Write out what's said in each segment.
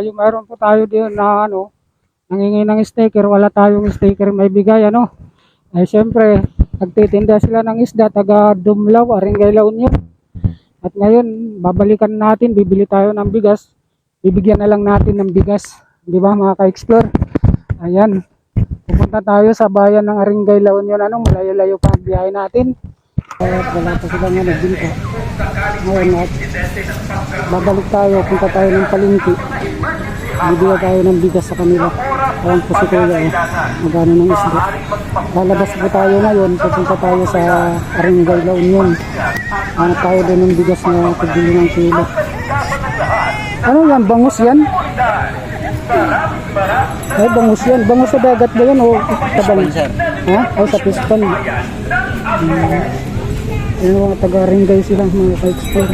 Yung mayroon po tayo din na nangingi ng sticker, wala tayong sticker may bigay Ay syempre, nagtitinda sila ng isda, taga Dumlaw, Aringay La Union. At ngayon, babalikan natin, bibili tayo ng bigas. Bibigyan na lang natin ng bigas. Di ba mga ka-explore? Ayan, pupunta tayo sa bayan ng Aringay La Union. Malayo-layo pa ang biyahe natin. At wala pa sila nga nagbinta. Ngayon at babalik tayo, punta tayo ng palengke. Bibigyan tayo ng bigas sa kanila. Ayan po si Kuya, magano ng isda. Lalabas po tayo ngayon, pupunta tayo sa Aringay La Union. Hanap tayo doon ng bigas na pagbili ng kilo. Ano yan? Bangus yan? Ay, bangus yan. Bangus sa dagat ba yan o tabang? Ha? Ay, sa piston. Yung mga taga-Aringay silang mga ka-explore.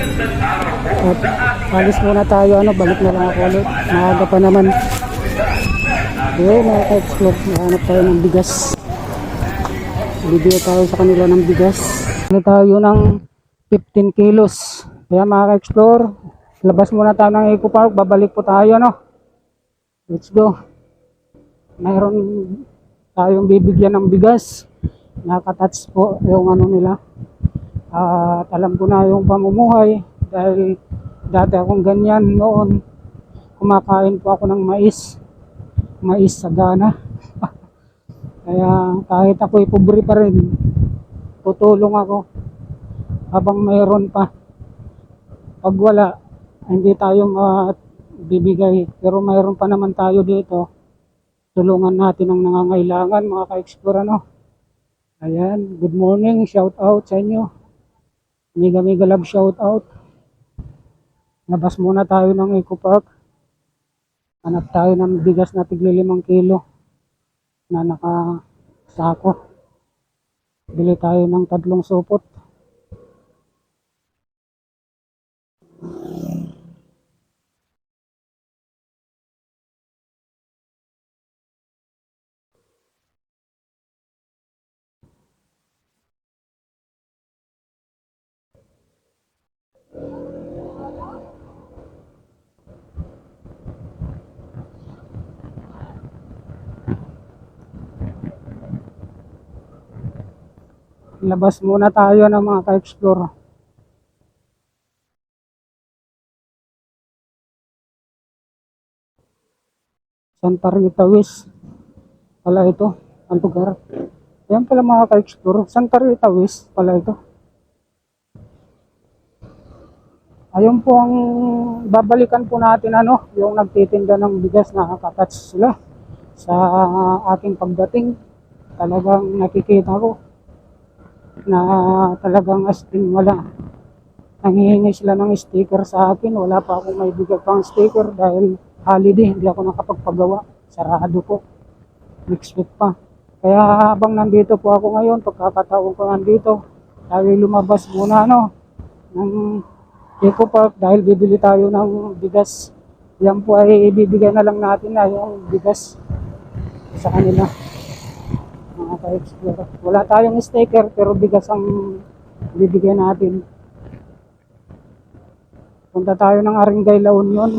At alis muna tayo, balik na lang ako ulit. Maaga pa naman. Okay, mga ka-explore, nahanap tayo ng bigas. Bibigyan tayo sa kanila ng bigas. Ano tayo ng 15 kilos. Kaya mga ka-explore, labas muna tayo ng Eco Park. Babalik po tayo, Let's go. Mayroon tayong bibigyan ng bigas. Nakatats po yung nila. At alam ko na yung pamumuhay. Dahil dati akong ganyan noon. Kumakain po ako ng mais sagana. Kaya kahit ako'y pobre pa rin, tutulong ako habang mayroon pa. Pag wala, hindi tayo bibigay, pero mayroon pa naman tayo dito, tulungan natin ang nangangailangan mga ka-explore. Ayan, good morning, shout out sa inyo, mega love shout out. Labas muna tayo ng Eco Park. Hanap tayo ng bigas na tigli 5 kilo na nakasako. Bili tayo ng 3 supot. Labas muna tayo ng mga ka-explore. Santa Rita West pala ito, ang lugar. Ayan pala mga ka-explore, Santa Rita West pala ito. Ayun po ang babalikan po natin yung nagtitinda ng bigas na kakats sila. Sa aking pagdating, talagang nakikita ko na talagang astin wala. Nanghihingi sila ng sticker sa akin. Wala pa akong may bigay pang sticker dahil holiday. Hindi ako nakapagpagawa. Sarado po. Next week pa. Kaya habang nandito po ako ngayon, pagkakataon ko nandito, tayo lumabas muna ng Eco Park dahil bibili tayo ng bigas. Yan po ay ibibigay na lang natin na yung bigas sa kanila. Mga ka-explore. Wala tayong sticker pero bigas ang bibigyan natin. Punta tayo ng Aringay La Union.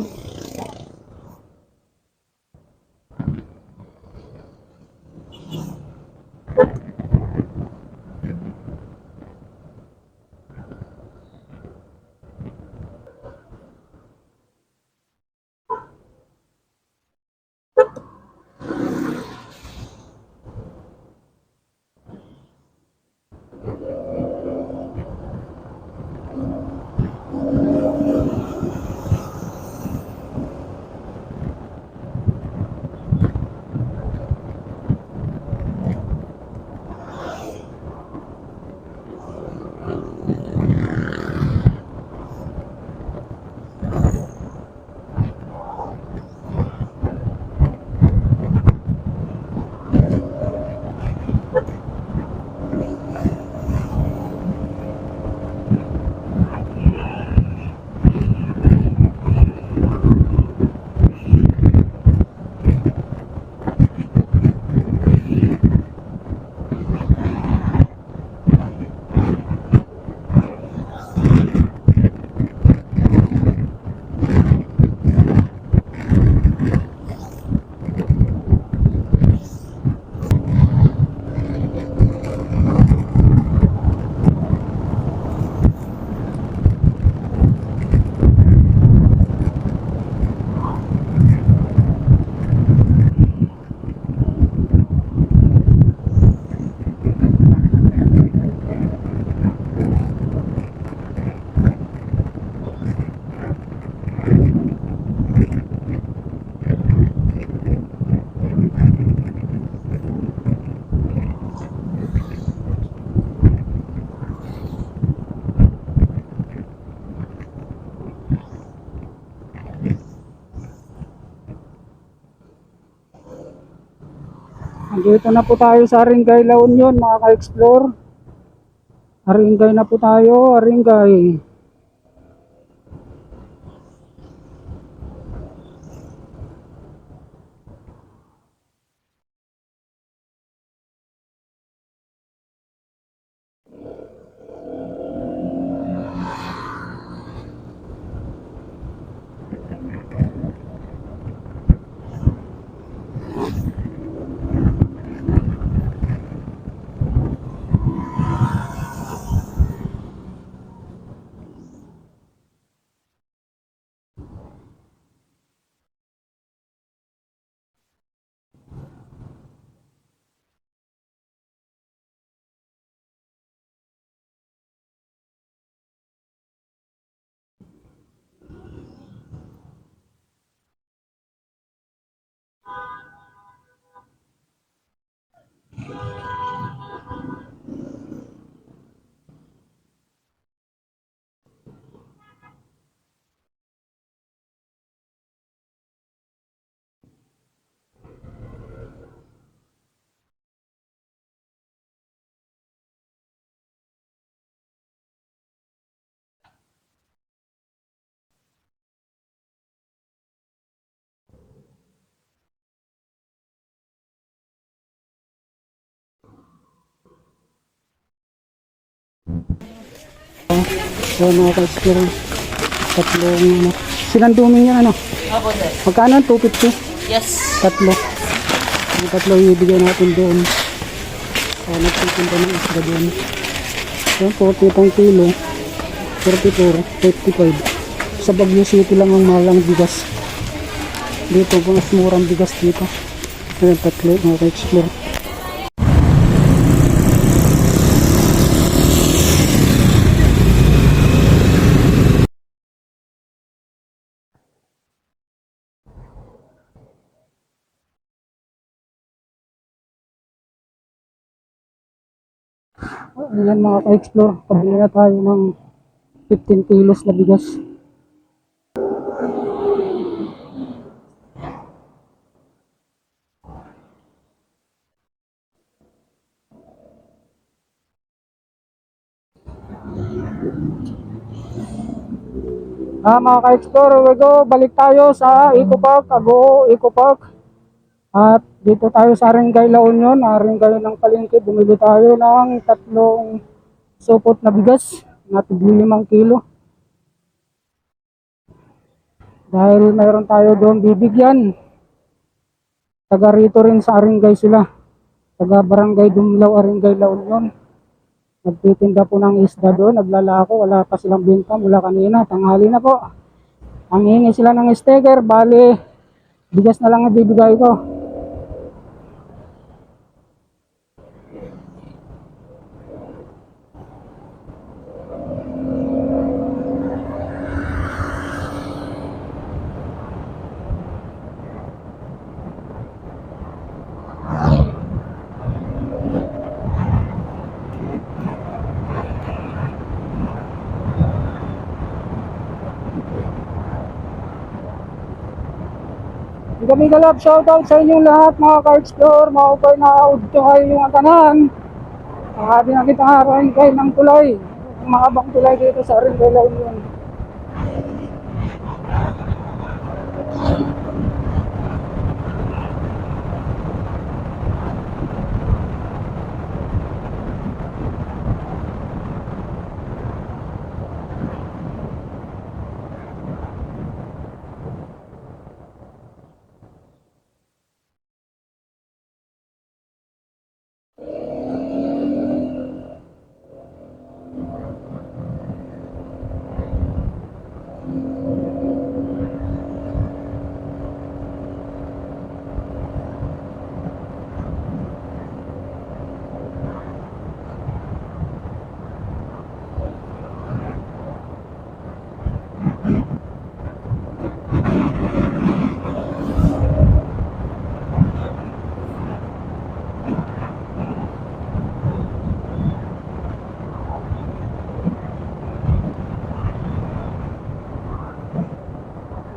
Andito na po tayo sa Haringay La Union, mga ka-explore. Haringay na po tayo, Haringay. So mga ka-explore, tatlong sinanduming yan ano? Opo, sir. Magkano? 250? Yes. Tatlo. Yung tatlo ibigay natin doon. So nagtitinda ng isda doon. Yan, 40 pang kilo. 44, 55. Sa Baguio City lang ang mahal ang bigas. Dito po mas murang bigas dito. Ayan, tatlo mga ka-explore. Ayan mga ka-explore, pabili na tayo ng 15 kilos na bigas. Mga ka-explore, we go, balik tayo sa Eco Park, Ago Eco Park. At dito tayo sa Haringay La Union, Haringay ng palengke, bumili tayo ng tatlong supot na bigas na tigli 5 kilo. Dahil mayroon tayo doon bibigyan. Taga rito rin sa Haringay sila. Taga Barangay Dumlaw, Haringay La Union. Nagtitinda po ng isda doon, naglalako, wala pa silang benta mula kanina, tanghali na po. Ang hingi sila ng sticker, bali, bigas na lang ang bibigay ko. Kami galap, shoutout sa inyong lahat mga ka-explore, mga upay na udto kayo yung tanan. Sabi na kita harain kayo ng tulay, mga bang tulay dito sa Haringay La Union.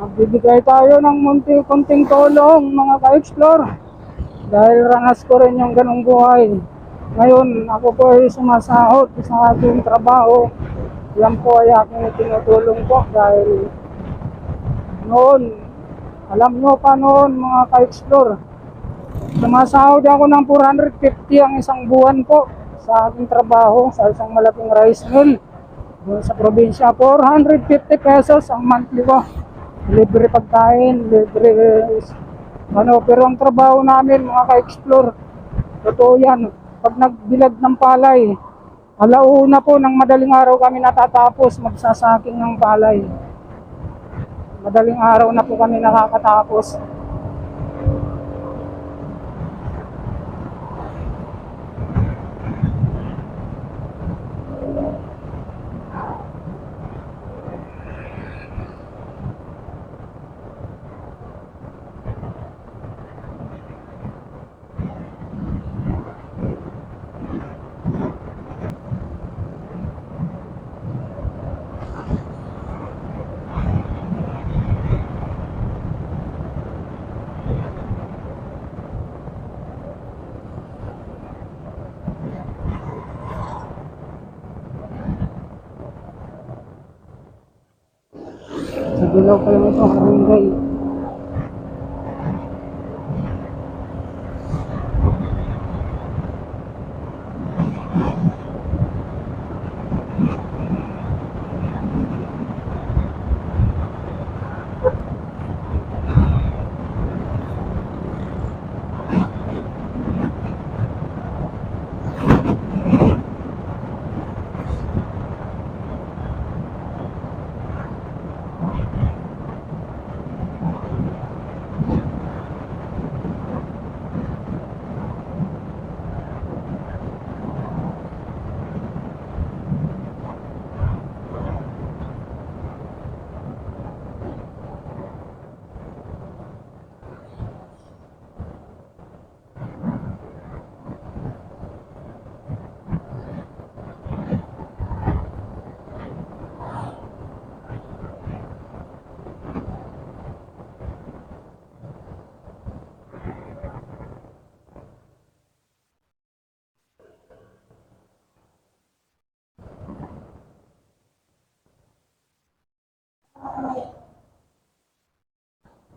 Magbibigay tayo ng konting tulong mga ka-explore. Dahil ranas ko rin yung ganong buhay. Ngayon, ako po ay sumasahod sa aking trabaho. Yan po ay aking tinutulong po dahil noon, alam nyo pa noon mga ka-explore, sumasahod ako ng 450 ang isang buwan po sa aking trabaho sa isang malaking rice mill doon sa probinsya. 450 pesos ang monthly ko. Libre pagkain, libre pero ang trabaho namin mga ka-explore, totoo yan, pag nagbilad ng palay, alauna po ng madaling araw kami natatapos magsasaking ng palay. Madaling araw na po kami nakakatapos. Sa dilaw pa lang ito, barangay.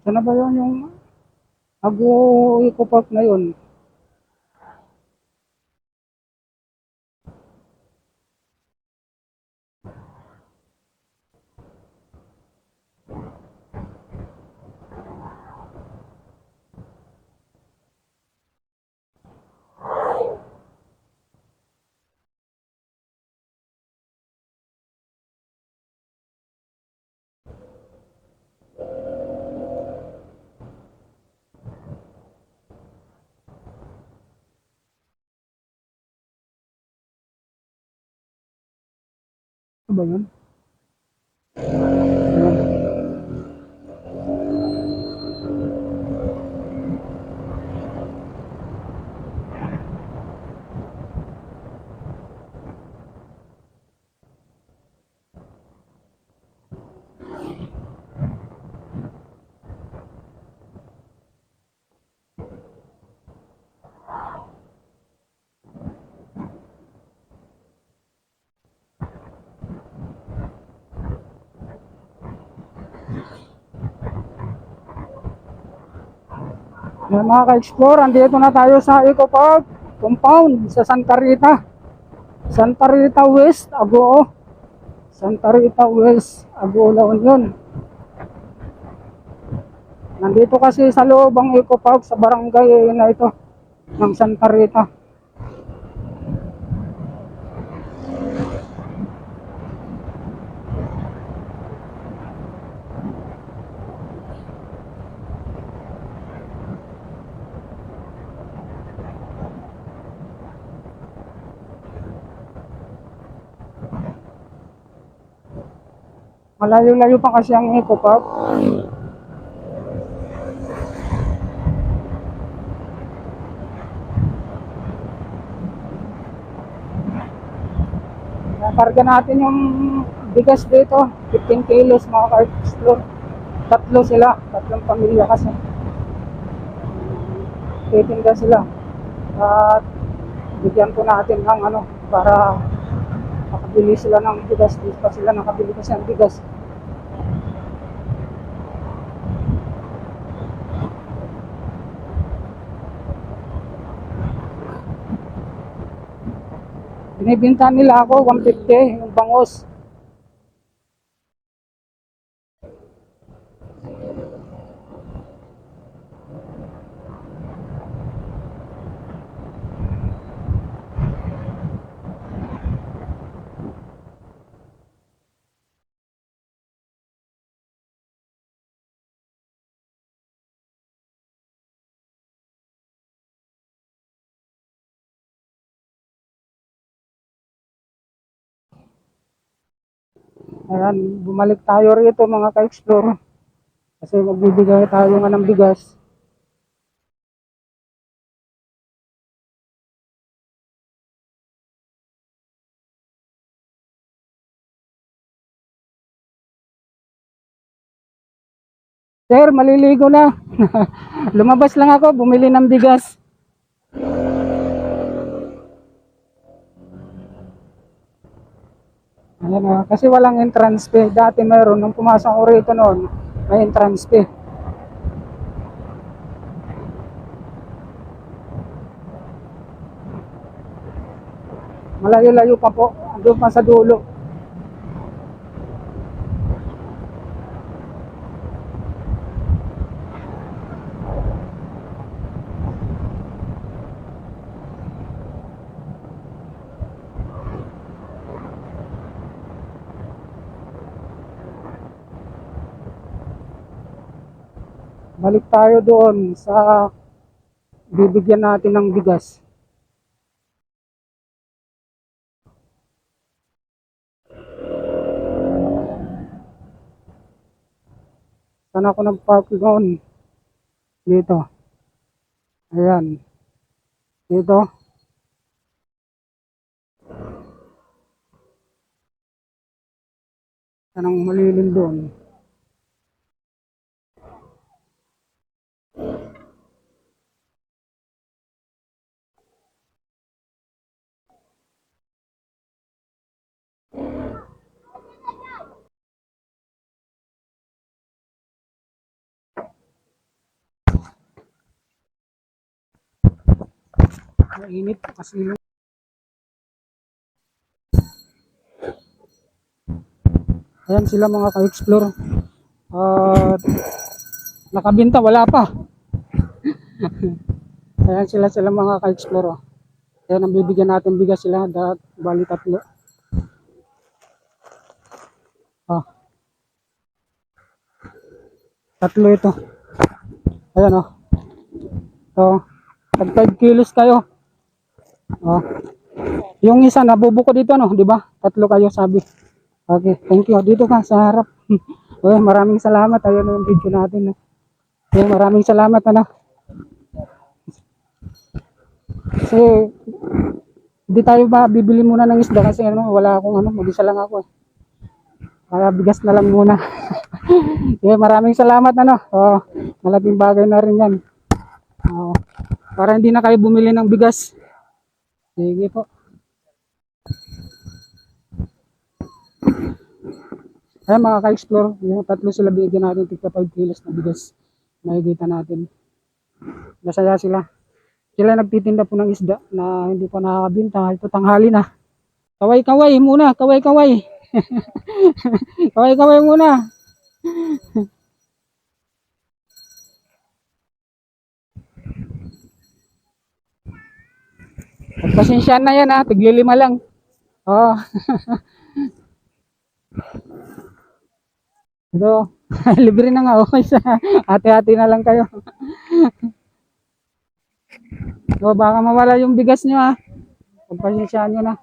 Sana ba yun yung Agu Eco Park na yun? Ano ba yun? Yan mga ka-explore, andito na tayo sa Eco Park compound sa Santa Rita. Santa Rita West, Agoo. Santa Rita West, Agoo, La Union. Nandito kasi sa loob ang Eco Park sa barangay na ito ng Santa Rita. Malayo-layo pa kasi ang Eco Park. Karga natin yung bigas dito, 15 kilos mga ka-explore. Tatlo sila, tatlong pamilya kasi. nagtitinda sila. At bigyan po natin ng ano, para makabili sila ng bigas. Di pa sila nakabili kasi ng bigas. Binibinta nila ako 150 yung bangos. Ayan, bumalik tayo rito mga ka-explore. Kasi magbibigay tayo nga ng bigas. Sir, maliligo na. Lumabas lang ako, bumili ng bigas. Ayan, kasi walang entrance fee. Dati mayroon, nung pumasok ko rito noon, may entrance fee. Malayo-layo pa po, doon pa sa dulo. Balik tayo doon sa bibigyan natin ng bigas. Saan ako nag-park doon? Dito. Ayan. Dito. Saan ang malilim doon? Mainit kasi yung ayan sila mga ka-explore. At nakabinta, wala pa. Ayan sila mga ka-explore. Ayan ang bibigyan natin bigas sila. Bali tatlo. Tatlo ito. Ayan o. So, tag 5 kilos kayo. Yung isa nabubuko dito no, di ba? Tatlo kayo sabi. Okay, thank you. Dito ka sa harap. Okay, maraming salamat. Ayun yung video natin. Okay, maraming salamat ano. Kasi hindi tayo ba bibili muna ng isda kasi ano, wala akong ano, mag-isa lang ako. Kaya bigas na lang muna. Okay, maraming salamat ano. Malaking bagay na rin 'yan. Para hindi na kayo bumili ng bigas. Sige po. Ay mga ka-explore, yung tatlo sila bigyan natin tigpa 5 kilos na bigas. Nakikita natin. Masaya sila. Sila nagtitinda po ng isda na hindi pa nakakabinta. Ito tanghali na. Kaway-kaway muna, kaway-kaway. Kaway-kaway muna. Pasensya na yan ha, tiglilima lang. Oh. Ito, libre na nga. Okay, hati-hati na lang kayo. So, baka mawala yung bigas nyo ha. Pagpasensyaan nyo na.